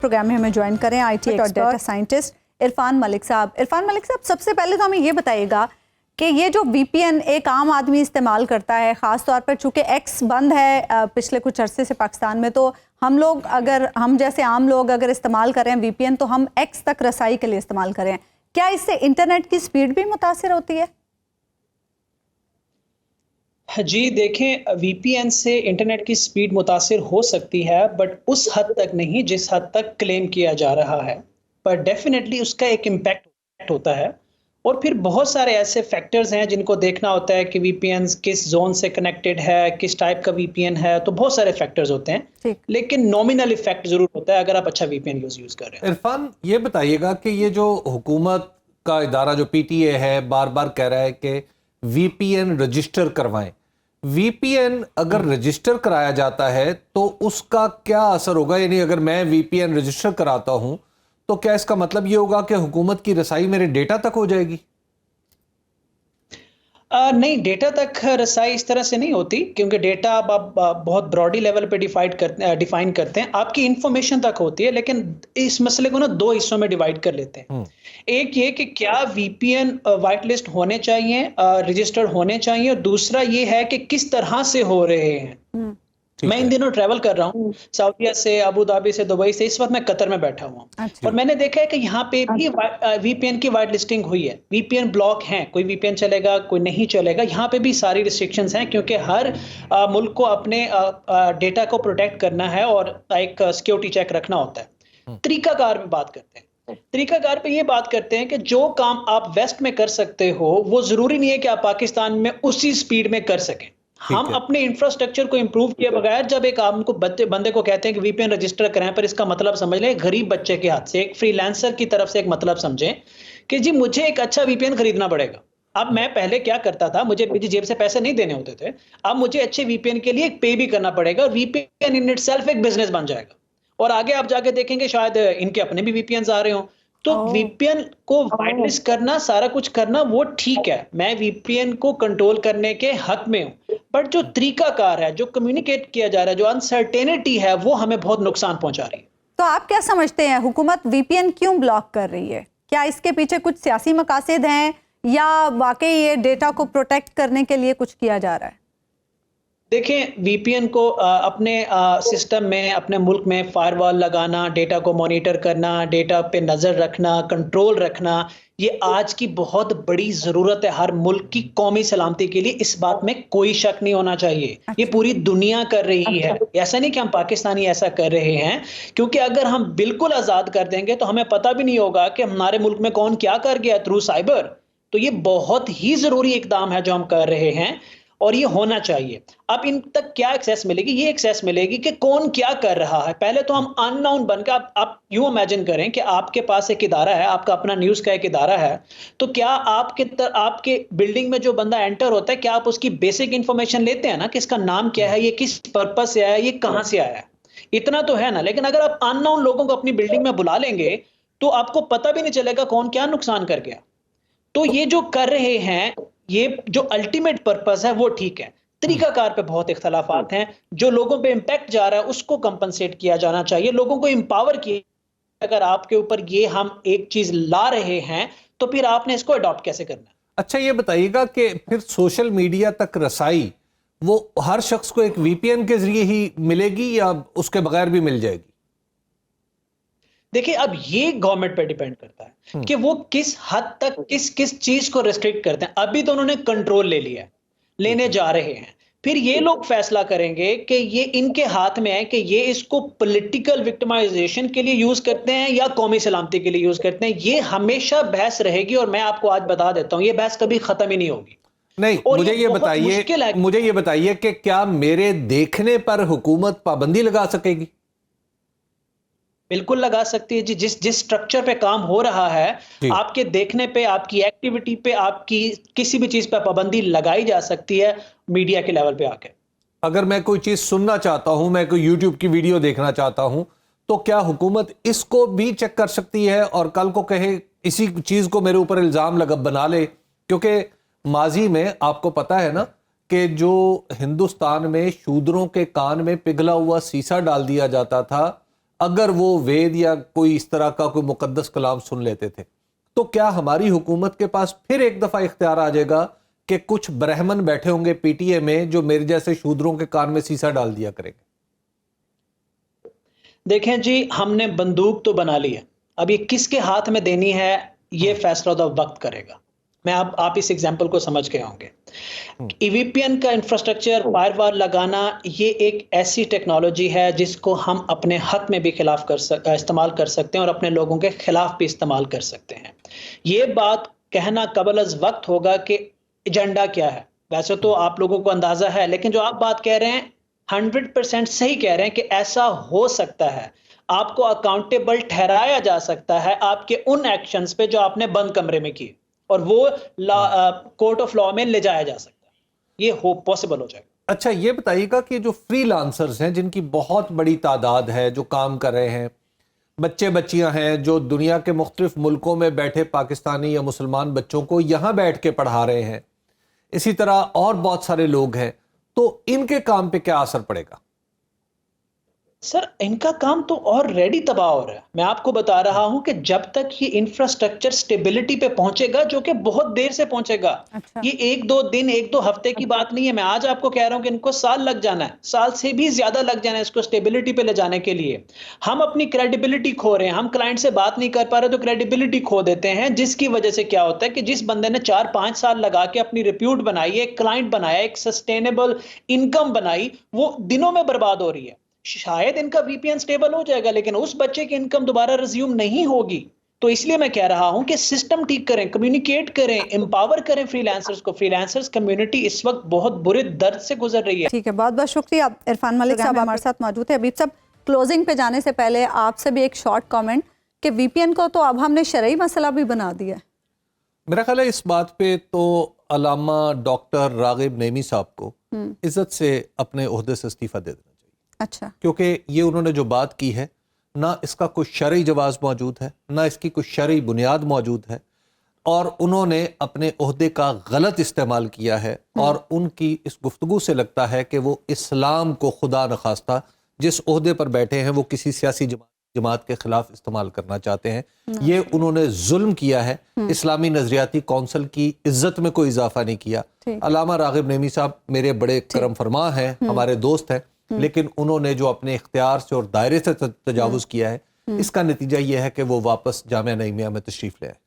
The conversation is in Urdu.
پروگرام میں ہمیں جوائن کریں آئی ٹی اور ڈیٹا سائنٹسٹ عرفان ملک صاحب. عرفان ملک صاحب, سب سے پہلے تو ہمیں یہ بتائیے گا کہ یہ جو وی پی این ایک عام آدمی استعمال کرتا ہے, خاص طور پر چونکہ ایکس بند ہے پچھلے کچھ عرصے سے پاکستان میں, تو ہم جیسے عام لوگ اگر استعمال کریں وی پی این تو ہم ایکس تک رسائی کے لیے استعمال کریں. کیا اس سے انٹرنیٹ کی سپیڈ بھی متاثر ہوتی ہے؟ جی دیکھیں, وی پی این سے انٹرنیٹ کی سپیڈ متاثر ہو سکتی ہے, بٹ اس حد تک نہیں جس حد تک کلیم کیا جا رہا ہے. پر ڈیفینیٹلی اس کا ایک امپیکٹ ہوتا ہے, اور پھر بہت سارے ایسے فیکٹرز ہیں جن کو دیکھنا ہوتا ہے کہ وی پی این کس زون سے کنیکٹڈ ہے, کس ٹائپ کا وی پی این ہے, تو بہت سارے فیکٹرز ہوتے ہیں, لیکن نومینل افیکٹ ضرور ہوتا ہے اگر آپ اچھا وی پی این یوز کر رہے ہیں. عرفان, یہ بتائیے گا کہ یہ جو حکومت کا ادارہ جو پی ٹی اے ہے بار بار کہہ رہا ہے کہ وی پی این رجسٹر کروائیں, وی پی این اگر رجسٹر کرایا جاتا ہے تو اس کا کیا اثر ہوگا؟ یعنی اگر میں وی پی این رجسٹر کراتا ہوں تو کیا اس کا مطلب یہ ہوگا کہ حکومت کی رسائی میرے ڈیٹا تک ہو جائے گی؟ نہیں, ڈیٹا تک رسائی اس طرح سے نہیں ہوتی, کیونکہ ڈیٹا آپ بہت براڈی لیول پہ ڈیفائن کرتے ہیں. آپ کی انفارمیشن تک ہوتی ہے, لیکن اس مسئلے کو دو حصوں میں ڈیوائڈ کر لیتے ہیں. ایک یہ کہ کیا وی پی این وائٹ لسٹ ہونے چاہیے, رجسٹرڈ ہونے چاہیے, اور دوسرا یہ ہے کہ کس طرح سے ہو رہے ہیں. میں ان دنوں ٹریول کر رہا ہوں سعودیہ سے, ابو دھابی سے, دبئی سے. اس وقت میں قطر میں بیٹھا ہوا ہوں, اور میں نے دیکھا ہے کہ یہاں پہ بھی وی پی این کی وائٹ لسٹنگ ہوئی ہے. وی پی این بلاک ہیں, کوئی وی پی این چلے گا, کوئی نہیں چلے گا. یہاں پہ بھی ساری ریسٹرکشنز ہیں, کیونکہ ہر ملک کو اپنے ڈیٹا کو پروٹیکٹ کرنا ہے اور ایک سیکیورٹی چیک رکھنا ہوتا ہے. طریقہ کار پہ بات کرتے ہیں. طریقہ کار پہ یہ بات کرتے ہیں کہ جو کام آپ ویسٹ میں کر سکتے ہو وہ ضروری نہیں ہے کہ آپ پاکستان میں اسی سپیڈ میں کر سکیں. ہم اپنے انفراسٹرکچر کو امپروو کیے بغیر جب ایک عام کو بندے کو کہتے ہیں کہ وی پی این رجسٹر کریں, پر اس کا مطلب سمجھ لیں غریب بچے کے ہاتھ سے, ایک فری لانسر کی طرف سے ایک مطلب سمجھیں کہ جی مجھے ایک اچھا وی پی این خریدنا پڑے گا. اب میں پہلے کیا کرتا تھا, مجھے جیب سے پیسے نہیں دینے ہوتے تھے. اب مجھے اچھے وی پی این کے لیے ایک پے بھی کرنا پڑے گا, اور وی پی این ان اٹ سیلف ایک بزنس بن جائے گا. اور آگے آپ جا کے دیکھیں گے شاید ان کے اپنے بھی وی پی اینز آ رہے ہوں. تو وی پی این کو وائٹ لسٹ کرنا, سارا کچھ کرنا وہ ٹھیک ہے, میں وی پی این کو کنٹرول کرنے کے حق میں ہوں. بٹ جو طریقہ کار ہے, جو کمیونیکیٹ کیا جا رہا ہے, جو انسرٹینٹی ہے, وہ ہمیں بہت نقصان پہنچا رہی ہے. تو آپ کیا سمجھتے ہیں حکومت وی پی این کیوں بلاک کر رہی ہے؟ کیا اس کے پیچھے کچھ سیاسی مقاصد ہیں یا واقعی یہ ڈیٹا کو پروٹیکٹ کرنے کے لیے کچھ کیا جا رہا ہے؟ دیکھیں, وی پی این کو اپنے سسٹم میں, اپنے ملک میں فائر وال لگانا, ڈیٹا کو مانیٹر کرنا, ڈیٹا پہ نظر رکھنا, کنٹرول رکھنا, یہ آج کی بہت بڑی ضرورت ہے ہر ملک کی قومی سلامتی کے لیے. اس بات میں کوئی شک نہیں ہونا چاہیے. یہ پوری دنیا کر رہی ہے, ایسا نہیں کہ ہم پاکستانی ایسا کر رہے ہیں. کیونکہ اگر ہم بالکل آزاد کر دیں گے تو ہمیں پتہ بھی نہیں ہوگا کہ ہمارے ملک میں کون کیا کر گیا تھرو سائبر. تو یہ بہت ہی ضروری اقدام ہے جو ہم کر رہے ہیں, اور یہ ہونا چاہیے. اب ان تک کیا ایکسیس ملے گی؟ یہ ایکسیس ملے گی کہ کون کیا کر رہا ہے. پہلے تو ہم ان نون بن کے, آپ یوں امیجن کریں کہ آپ کے پاس ایک ادارہ ہے, آپ کا اپنا نیوز کا ایک ادارہ ہے, تو کیا آپ کے بلڈنگ میں جو بندہ انٹر ہوتا ہے, کیا آپ اس کی بیسک انفارمیشن لیتے ہیں نا, کہ اس کا نام کیا ہے, یہ کس پرپس سے آیا, یہ کہاں سے آیا ہے, اتنا تو ہے نا. لیکن اگر آپ ان نون لوگوں کو اپنی بلڈنگ میں بلا لیں گے تو آپ کو پتہ بھی نہیں چلے گا کون کیا نقصان کر گیا. تو یہ جو کر رہے ہیں, یہ جو الٹیمیٹ پرپس ہے وہ ٹھیک ہے. طریقہ کار پہ بہت اختلافات ہیں. جو لوگوں پہ امپیکٹ جا رہا ہے اس کو کمپنسیٹ کیا جانا چاہیے, لوگوں کو امپاور کیا. اگر آپ کے اوپر یہ ہم ایک چیز لا رہے ہیں تو پھر آپ نے اس کو اڈاپٹ کیسے کرنا ہے؟ اچھا, یہ بتائیے گا کہ پھر سوشل میڈیا تک رسائی وہ ہر شخص کو ایک وی پی این کے ذریعے ہی ملے گی یا اس کے بغیر بھی مل جائے گی؟ دیکھیں, اب یہ گورنمنٹ پہ ڈیپینڈ کرتا ہے کہ وہ کس حد تک کس چیز کو ریسٹرکٹ کرتے ہیں. ابھی تو انہوں نے کنٹرول لے لیا ہے, لینے جا رہے ہیں. پھر یہ لوگ فیصلہ کریں گے کہ یہ ان کے ہاتھ میں ہے کہ یہ اس کو پولیٹیکل وکٹمائزیشن کے لیے یوز کرتے ہیں یا قومی سلامتی کے لیے یوز کرتے ہیں. یہ ہمیشہ بحث رہے گی, اور میں آپ کو آج بتا دیتا ہوں یہ بحث کبھی ختم ہی نہیں ہوگی. نہیں, مجھے یہ بتائیے کہ کیا میرے دیکھنے پر حکومت پابندی لگا سکے گی؟ بالکل لگا سکتی ہے جی. جس سٹرکچر پہ کام ہو رہا ہے, آپ کے دیکھنے پہ, آپ کی ایکٹیویٹی پہ, آپ کی کسی بھی چیز پہ پابندی لگائی جا سکتی ہے میڈیا کے لیول پہ آ کے. اگر میں کوئی چیز سننا چاہتا ہوں, میں کوئی یوٹیوب کی ویڈیو دیکھنا چاہتا ہوں, تو کیا حکومت اس کو بھی چیک کر سکتی ہے اور کل کو کہے اسی چیز کو میرے اوپر الزام بنا لے؟ کیونکہ ماضی میں آپ کو پتا ہے نا کہ جو ہندوستان میں شودروں کے کان میں پگھلا ہوا سیسا ڈال دیا جاتا تھا, اگر وہ وید یا کوئی اس طرح کا کوئی مقدس کلام سن لیتے تھے، تو کیا ہماری حکومت کے پاس پھر ایک دفعہ اختیار آ جائے گا کہ کچھ برہمن بیٹھے ہوں گے پی ٹی اے میں جو میرے جیسے شودروں کے کان میں سیسا ڈال دیا کریں گے؟ دیکھیں جی، ہم نے بندوق تو بنا لی ہے، اب یہ کس کے ہاتھ میں دینی ہے یہ فیصلہ تو وقت کرے گا. میں آپ اس ایگزامپل کو سمجھ گئے ہوں گے. ای وی پی این کا انفراسٹرکچر فائر وال لگانا یہ ایک ایسی ٹیکنالوجی ہے جس کو ہم اپنے حق میں بھی استعمال کر سکتے ہیں اور اپنے لوگوں کے خلاف بھی استعمال کر سکتے ہیں. یہ بات کہنا قبل از وقت ہوگا کہ ایجنڈا کیا ہے. ویسے تو آپ لوگوں کو اندازہ ہے، لیکن جو آپ بات کہہ رہے ہیں 100% صحیح کہہ رہے ہیں کہ ایسا ہو سکتا ہے. آپ کو اکاؤنٹیبل ٹھہرایا جا سکتا ہے آپ کے ان ایکشنز پہ جو آپ نے بند کمرے میں کیے، اور وہ کورٹ آف لا میں لے جایا جا سکتا ہے. یہ پاسبل ہو جائے گا. اچھا یہ بتائیے گا کہ جو فری لانسرز ہیں جن کی بہت بڑی تعداد ہے جو کام کر رہے ہیں، بچے بچیاں ہیں جو دنیا کے مختلف ملکوں میں بیٹھے پاکستانی یا مسلمان بچوں کو یہاں بیٹھ کے پڑھا رہے ہیں، اسی طرح اور بہت سارے لوگ ہیں، تو ان کے کام پہ کیا اثر پڑے گا؟ سر ان کا کام تو اور ریڈی تباہ ہو رہا ہے. میں آپ کو بتا رہا ہوں کہ جب تک یہ انفراسٹرکچر سٹیبلٹی پہ پہنچے گا، جو کہ بہت دیر سے پہنچے گا، یہ ایک دو دن ایک دو ہفتے کی بات نہیں ہے. میں آج آپ کو کہہ رہا ہوں کہ ان کو سال لگ جانا ہے، سال سے بھی زیادہ لگ جانا ہے اس کو سٹیبلٹی پہ لے جانے کے لیے. ہم اپنی کریڈیبلٹی کھو رہے ہیں، ہم کلائنٹ سے بات نہیں کر پا رہے تو کریڈیبلٹی کھو دیتے ہیں، جس کی وجہ سے کیا ہوتا ہے کہ جس بندے نے 4-5 سال لگا کے اپنی ریپیوٹ بنائی، ایک کلائنٹ بنایا، ایک سسٹینیبل انکم بنائی، وہ دنوں میں برباد ہو رہی ہے. شاید ان کا وی پی این سٹیبل ہو جائے گا لیکن اس بچے کی انکم دوبارہ ریزیوم نہیں ہوگی. تو اس لیے میں کہہ رہا ہوں کہ سسٹم ٹھیک کریں، کمیونیکیٹ کریں، امپاور کریں فری لانسرز کو. فری لانسرز کمیونٹی اس وقت بہت برے درد سے گزر رہی ہے. ٹھیک ہے، بہت بہت شکریہ. عرفان ملک صاحب ہمارے ساتھ موجود ہیں. حبیب صاحب، کلوزنگ پہ جانے سے پہلے آپ سے بھی ایک شارٹ کامنٹ کہ وی پی این کو تو اب ہم نے شرعی مسئلہ بھی بنا دیا ہے. میرا خیال ہے اس بات پہ تو علامہ ڈاکٹر راغب نعیمی صاحب کو عزت سے اپنے عہدے سے استعفیٰ دے دینا چاہیے. اچھا، کیونکہ یہ انہوں نے جو بات کی ہے، نہ اس کا کوئی شرعی جواز موجود ہے، نہ اس کی کوئی شرعی بنیاد موجود ہے، اور انہوں نے اپنے عہدے کا غلط استعمال کیا ہے. اور ان کی اس گفتگو سے لگتا ہے کہ وہ اسلام کو خدا نخواستہ جس عہدے پر بیٹھے ہیں وہ کسی سیاسی جماعت کے خلاف استعمال کرنا چاہتے ہیں. یہ انہوں نے ظلم کیا ہے، اسلامی نظریاتی کونسل کی عزت میں کوئی اضافہ نہیں کیا. علامہ راغب نعیمی صاحب میرے بڑے کرم فرما ہیں، ہمارے دوست ہیں، لیکن انہوں نے جو اپنے اختیار سے اور دائرے سے تجاوز کیا ہے، اس کا نتیجہ یہ ہے کہ وہ واپس جامعہ نعیمیہ میں تشریف لے آئے.